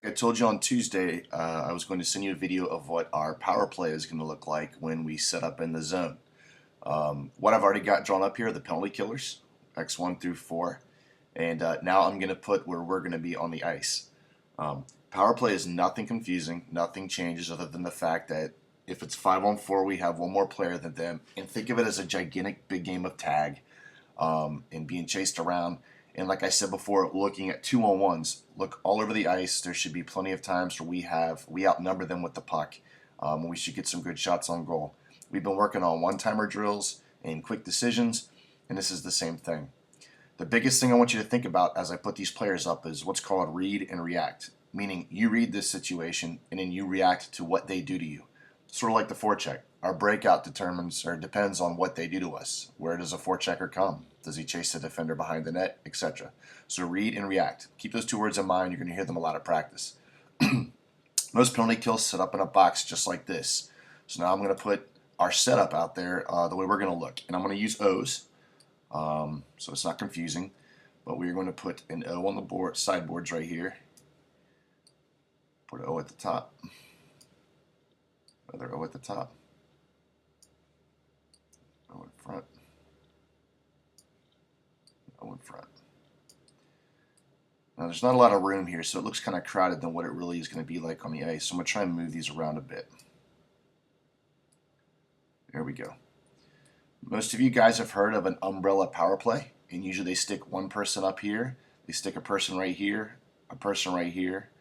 I told you on Tuesday, I was going to send you a video of what our power play is going to look like when we set up in the zone. What I've already got drawn up here are the penalty killers, X1 through 4, and now I'm going to put where we're going to be on the ice. Power play is nothing confusing, nothing changes other than the fact that if it's 5-on-4, we have one more player than them, and think of it as a gigantic big game of tag and being chased around. And like I said before, looking at 2-on-1s, look all over the ice. There should be plenty of times where we outnumber them with the puck. We should get some good shots on goal. We've been working on one-timer drills and quick decisions, and this is the same thing. The biggest thing I want you to think about as I put these players up is what's called read and react, meaning you read this situation and then you react to what they do to you. Sort of like the forecheck. Our breakout determines or depends on what they do to us. Where does a forechecker come? Does he chase the defender behind the net, etc.? So read and react. Keep those two words in mind. You're going to hear them a lot at practice. Most penalty kills set up in a box just like this. So now I'm going to put our setup out there the way we're going to look. And I'm going to use O's so it's not confusing. But we're going to put an O on the board, sideboards right here. Put an O at the top. Another O at the top. O in front. O in front. Now there's not a lot of room here, so it looks kind of crowded than what it really is going to be like on the ice. So I'm going to try and move these around a bit. There we go. Most of you guys have heard of an umbrella power play, and usually they stick one person up here, they stick a person right here, a person right here,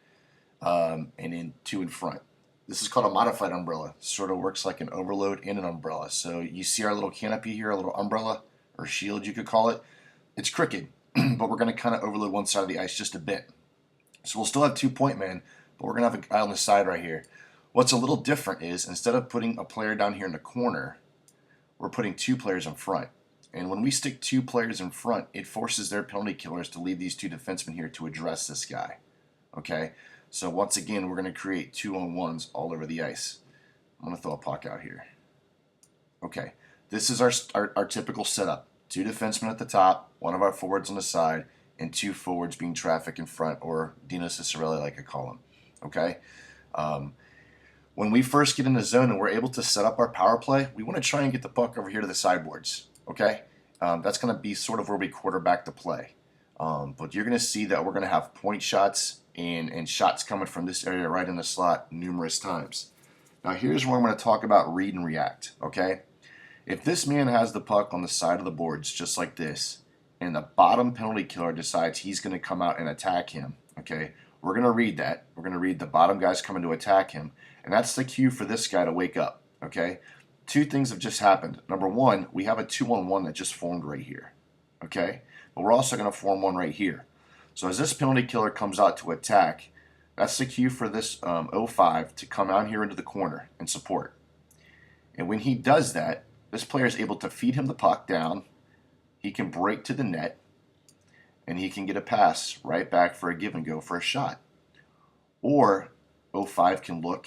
and then two in front. This is called a modified umbrella. Sort of works like an overload in an umbrella. So you see our little canopy here, a little umbrella or shield you could call it. It's crooked, but we're going to kind of overload one side of the ice just a bit. So we'll still have 2-point men, but we're going to have a guy on the side right here. What's a little different is instead of putting a player down here in the corner, we're putting 2 players in front. And when we stick 2 players in front, it forces their penalty killers to leave these 2 defensemen here to address this guy. Okay? So once again, we're going to create 2-on-1s all over the ice. I'm going to throw a puck out here. Okay, this is our typical setup. 2 defensemen at the top, 1 of our forwards on the side, and 2 forwards being traffic in front, or Dino Cicerelli like I call him. Okay? When we first get in the zone and we're able to set up our power play, we want to try and get the puck over here to the sideboards. Okay? That's going to be sort of where we quarterback the play. But you're going to see that we're going to have point shots and shots coming from this area right in the slot numerous times. Now here's where I'm going to talk about read and react, okay? If this man has the puck on the side of the boards just like this, and the bottom penalty killer decides he's going to come out and attack him, okay, we're going to read that. We're going to read the bottom guy's coming to attack him, and that's the cue for this guy to wake up, okay? 2 things have just happened. Number 1, we have a 2-on-1 that just formed right here, okay? But we're also going to form one right here. So as this penalty killer comes out to attack, that's the cue for this 05 to come out here into the corner and support. And when he does that, this player is able to feed him the puck down, he can break to the net, and he can get a pass right back for a give and go for a shot. Or 05 can look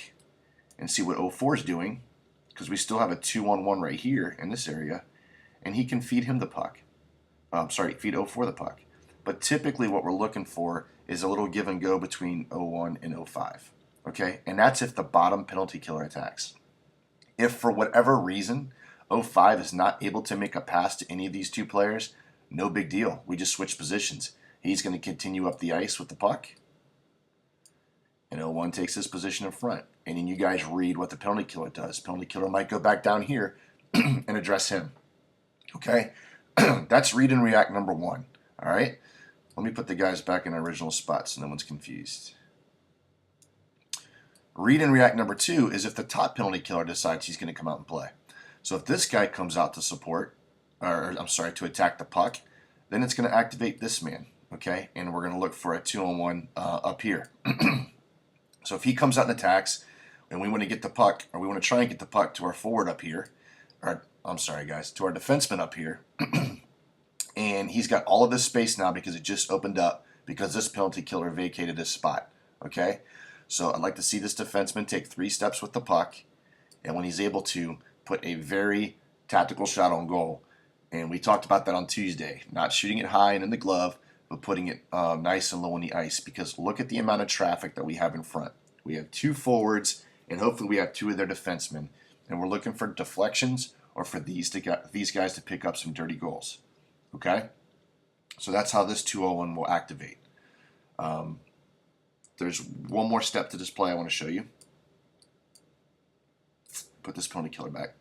and see what 04 is doing, because we still have a 2-on-1 right here in this area, and he can feed him the puck. Feed 04 the puck. But typically what we're looking for is a little give and go between 01 and 05. Okay? And that's if the bottom penalty killer attacks. If for whatever reason 05 is not able to make a pass to any of these 2 players, no big deal. We just switch positions. He's going to continue up the ice with the puck. And 01 takes his position in front. And then you guys read what the penalty killer does. Penalty killer might go back down here and address him. Okay? That's read and react number 1. All right? Let me put the guys back in their original spots so no one's confused. Read and react number 2 is if the top penalty killer decides he's going to come out and play. So if this guy comes out to support, to attack the puck, then it's going to activate this man, okay? And we're going to look for a 2-on-1 up here. So if he comes out and attacks, and we want to get the puck, or we want to try and get the puck to our forward up here, to our defenseman up here, and he's got all of this space now because it just opened up because this penalty killer vacated this spot, okay? So I'd like to see this defenseman take 3 steps with the puck, and when he's able to put a very tactical shot on goal, and we talked about that on Tuesday, not shooting it high and in the glove, but putting it nice and low in the ice, because look at the amount of traffic that we have in front. We have 2 forwards, and hopefully we have 2 of their defensemen, and we're looking for deflections or for these guys to pick up some dirty goals. Okay? So that's how this 201 will activate. There's one more step to this play I want to show you. Put this penalty killer back.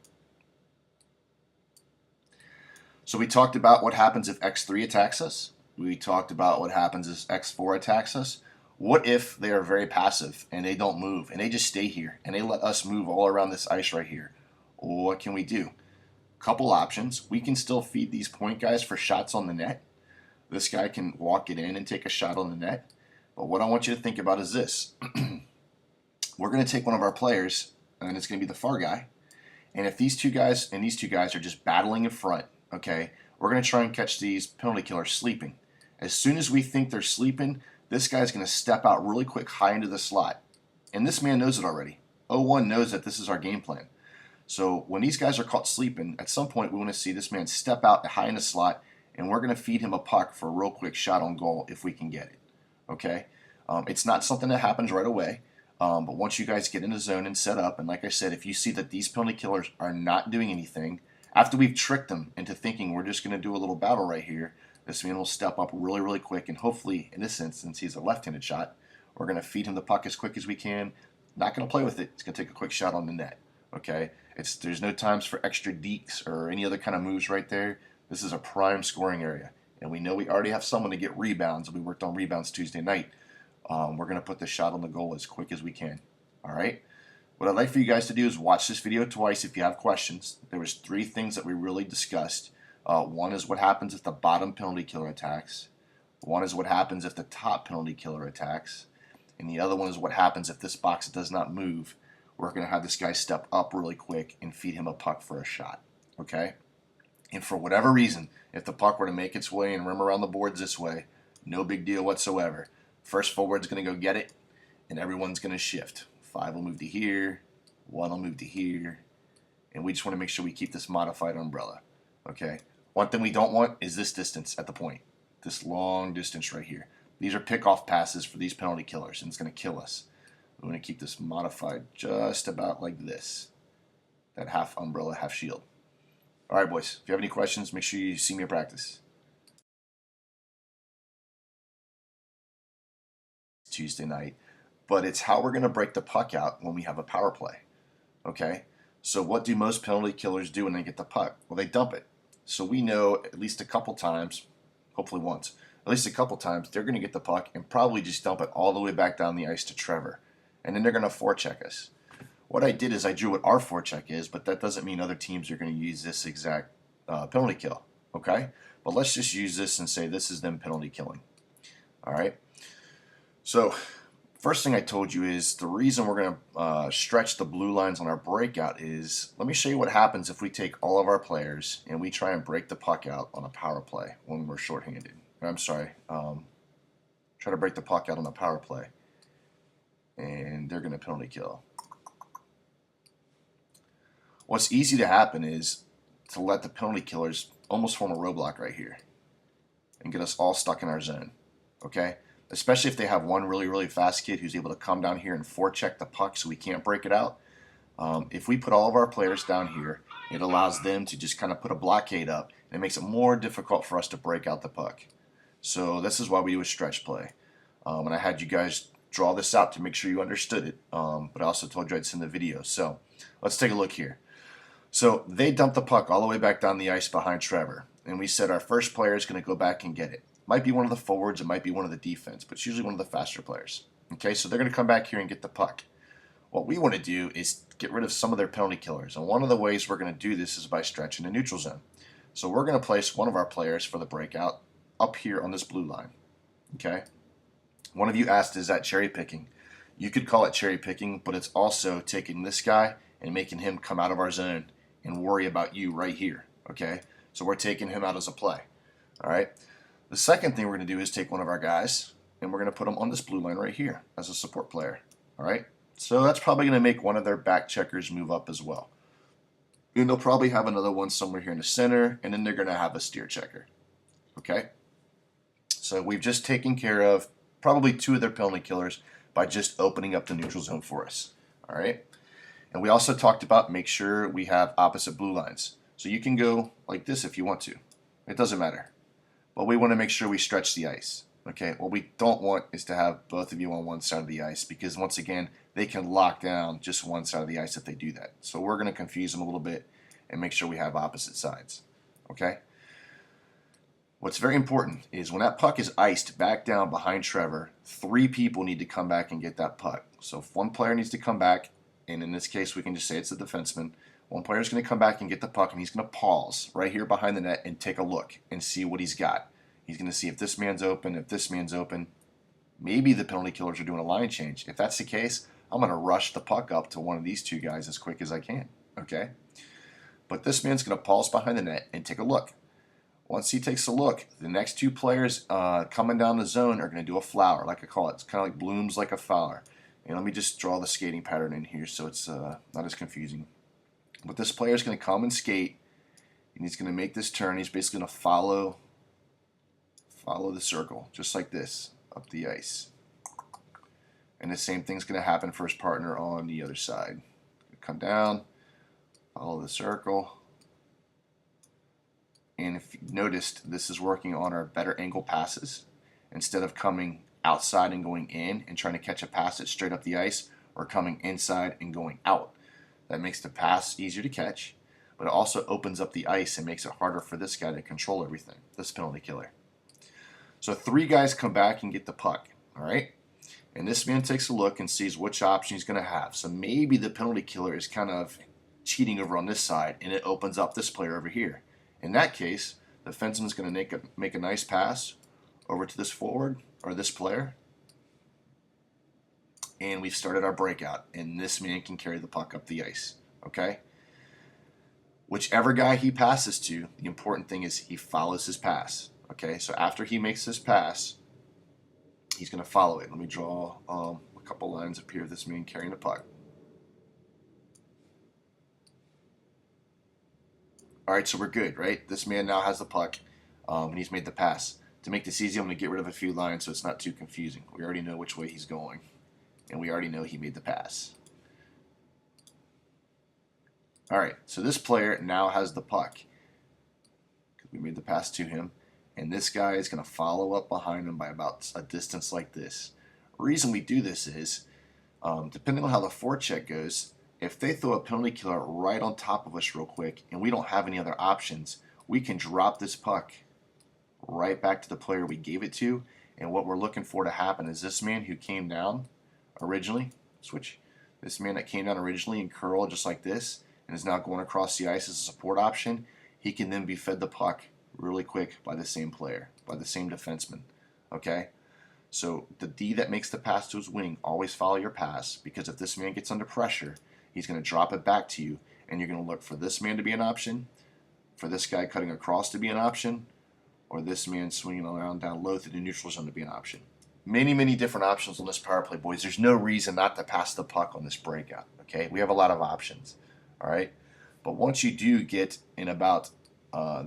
So we talked about what happens if X3 attacks us. We talked about what happens if X4 attacks us. What if they are very passive and they don't move and they just stay here and they let us move all around this ice right here? What can we do? Couple options. We can still feed these point guys for shots on the net. This guy can walk it in and take a shot on the net. But what I want you to think about is this. We're going to take one of our players, and it's going to be the far guy. And if these 2 guys and these 2 guys are just battling in front, okay, we're going to try and catch these penalty killers sleeping. As soon as we think they're sleeping, this guy's going to step out really quick high into the slot. And this man knows it already. 01 knows that this is our game plan. So when these guys are caught sleeping, at some point we want to see this man step out high in the slot, and we're going to feed him a puck for a real quick shot on goal if we can get it. Okay? It's not something that happens right away, but once you guys get in the zone and set up, and like I said, if you see that these penalty killers are not doing anything, after we've tricked them into thinking we're just going to do a little battle right here, this man will step up really, really quick, and hopefully, in this instance, he's a left-handed shot. We're going to feed him the puck as quick as we can. Not going to play with it. He's going to take a quick shot on the net. Okay? There's no times for extra dekes or any other kind of moves right there. This is a prime scoring area. And we know we already have someone to get rebounds. We worked on rebounds Tuesday night. We're going to put the shot on the goal as quick as we can. All right? What I'd like for you guys to do is watch this video twice if you have questions. There was 3 things that we really discussed. One is what happens if the bottom penalty killer attacks. One is what happens if the top penalty killer attacks. And the other one is what happens if this box does not move. We're going to have this guy step up really quick and feed him a puck for a shot. Okay? And for whatever reason, if the puck were to make its way and rim around the boards this way, no big deal whatsoever. First forward's going to go get it, and everyone's going to shift. 5 will move to here, 1 will move to here, and we just want to make sure we keep this modified umbrella. Okay? One thing we don't want is this distance at the point. This long distance right here. These are pickoff passes for these penalty killers, and it's going to kill us. We want to keep this modified just about like this. That half umbrella, half shield. All right, boys. If you have any questions, make sure you see me at practice. Tuesday night. But it's how we're going to break the puck out when we have a power play. Okay? So what do most penalty killers do when they get the puck? Well, they dump it. So we know at least a couple times, hopefully once, at least a couple times, they're going to get the puck and probably just dump it all the way back down the ice to Trevor. And then they're going to forecheck us. What I did is I drew what our forecheck is, but that doesn't mean other teams are going to use this exact penalty kill. Okay? But let's just use this and say this is them penalty killing. All right? So first thing I told you is the reason we're going to stretch the blue lines on our breakout is, let me show you what happens if we take all of our players and we try and break the puck out on a power play when we're shorthanded. I'm sorry. Try to break the puck out on a power play. And they're going to penalty kill. What's easy to happen is to let the penalty killers almost form a roadblock right here and get us all stuck in our zone. Okay? Especially if they have one really, really fast kid who's able to come down here and forecheck the puck so we can't break it out. If we put all of our players down here, it allows them to just kind of put a blockade up, and it makes it more difficult for us to break out the puck. So this is why we do a stretch play. And I had you guys draw this out to make sure you understood it, but I also told you I'd send the video. So let's take a look here. So they dumped the puck all the way back down the ice behind Trevor, and we said our first player is going to go back and get it. Might be one of the forwards, it might be one of the defense, but it's usually one of the faster players. Okay, so they're going to come back here and get the puck. What we want to do is get rid of some of their penalty killers, and one of the ways we're going to do this is by stretching the neutral zone. So we're going to place one of our players for the breakout up here on this blue line. Okay? One of you asked, is that cherry picking? You could call it cherry picking, but it's also taking this guy and making him come out of our zone and worry about you right here. Okay? So we're taking him out as a play. All right? The second thing we're going to do is take one of our guys, and we're going to put him on this blue line right here as a support player. All right? So that's probably going to make one of their back checkers move up as well. And they'll probably have another one somewhere here in the center, and then they're going to have a steer checker. Okay? So we've just taken care of probably 2 of their penalty killers by just opening up the neutral zone for us. All right. And we also talked about make sure we have opposite blue lines. So you can go like this if you want to. It doesn't matter. But we want to make sure we stretch the ice. Okay, what we don't want is to have both of you on one side of the ice, because once again, they can lock down just one side of the ice if they do that. So we're going to confuse them a little bit and make sure we have opposite sides. Okay? What's very important is when that puck is iced back down behind Trevor, 3 people need to come back and get that puck. So if one player needs to come back, and in this case we can just say it's the defenseman, one player is going to come back and get the puck, and he's going to pause right here behind the net and take a look and see what he's got. He's going to see if this man's open, if this man's open. Maybe the penalty killers are doing a line change. If that's the case, I'm going to rush the puck up to one of these 2 guys as quick as I can. Okay? But this man's going to pause behind the net and take a look. Once he takes a look, the next 2 players coming down the zone are going to do a flower, like I call it. It's kind of like blooms like a flower. And let me just draw the skating pattern in here so it's not as confusing. But this player is going to come and skate, and he's going to make this turn. He's basically going to follow the circle, just like this, up the ice. And the same thing's going to happen for his partner on the other side. Come down, follow the circle. And if you noticed, this is working on our better angle passes. Instead of coming outside and going in and trying to catch a pass that's straight up the ice, or coming inside and going out. That makes the pass easier to catch, but it also opens up the ice and makes it harder for this guy to control everything, this penalty killer. So 3 guys come back and get the puck, all right? And this man takes a look and sees which option he's going to have. So maybe the penalty killer is kind of cheating over on this side, and it opens up this player over here. In that case, the defenseman's going to make a nice pass over to this forward, or this player. And we've started our breakout, and this man can carry the puck up the ice, okay? Whichever guy he passes to, the important thing is he follows his pass. Okay, so after he makes his pass, he's going to follow it. Let me draw a couple lines up here of this man carrying the puck. All right, so we're good, right? This man now has the puck, and he's made the pass. To make this easy, I'm going to get rid of a few lines so it's not too confusing. We already know which way he's going, and we already know he made the pass. All right, so this player now has the puck because we made the pass to him. And this guy is going to follow up behind him by about a distance like this. The reason we do this is, depending on how the forecheck goes, if they throw a penalty killer right on top of us real quick and we don't have any other options, we can drop this puck right back to the player we gave it to. And what we're looking for to happen is this man who came down originally, this man that came down originally and curled just like this and is now going across the ice as a support option, he can then be fed the puck really quick by the same player, by the same defenseman. Okay? So the D that makes the pass to his wing, always follow your pass, because if this man gets under pressure, he's going to drop it back to you, and you're going to look for this man to be an option, for this guy cutting across to be an option, or this man swinging around down low through the neutral zone to be an option. Many, many different options on this power play, boys. There's no reason not to pass the puck on this breakout. Okay? We have a lot of options. All right? But once you do get in about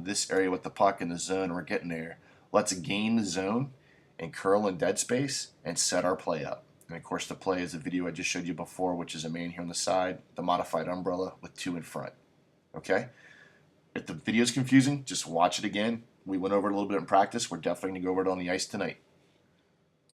this area with the puck in the zone, we're getting there. Let's gain the zone and curl in dead space and set our play up. And of course, the play is the video I just showed you before, which is a man here on the side, the modified umbrella with 2 in front. Okay? If the video is confusing, just watch it again. We went over it a little bit in practice. We're definitely going to go over it on the ice tonight.